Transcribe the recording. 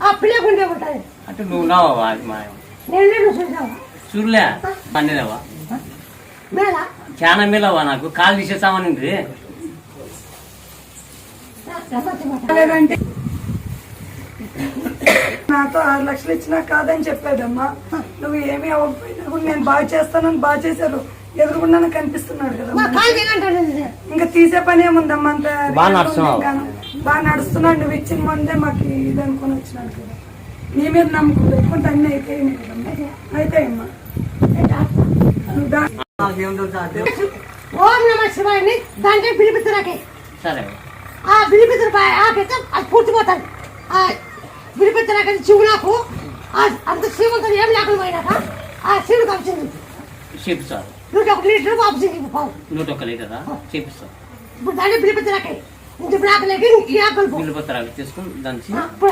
ఆ పిల్లకుండే ఉంటాయి అంటే నువ్వు నావా అది మా నేను చూసావా చూడలే పండినవా మేళ చాలా మేలవా నాకు కాలు తీసేస్తామని లేదంటే నాతో 6 లక్షలు ఇచ్చినా కాదని చెప్పేదమ్మా. నువ్వు ఏమీ అవ్వకపోయినా కూడా నేను బాగా చేస్తానని బాగా చేశారు. ఎదురుకుండా కనిపిస్తున్నాడు కదా, ఇంకా తీసే పని ఏముందమ్మా. అంత బాగా నడుస్తున్నాడు. నువ్వు ఇచ్చిన ముందే మాకు ఇది అనుకుని వచ్చినాడు కదా. నీ మీద నమ్మకం పెట్టుకుంటే అన్ని అయితే అయితాయమ్మా. ఓం నమ శివాయని దాంట్లో పిలిపిస్తున్నాకే సరే ఆ పిలిపిస్తున్న అది పూర్తిపోతాడు. ఆ పిలిపిస్తున్నాక శివు నాకు అంత శివుతో ఏం లేకుండా పోయినాక ఆ శివుడు కలిసింది చూపిస్తారు. 1 లీటర్ బాబు పావు 101 లీటరా చూపిస్తారు. ఇప్పుడు దాన్ని పిలిపిస్తున్నాకే ఇంటి బ్లాక్ లేక ఈ ఆకలి బిల్లు పత్రాలు తీసుకుని దాన్ని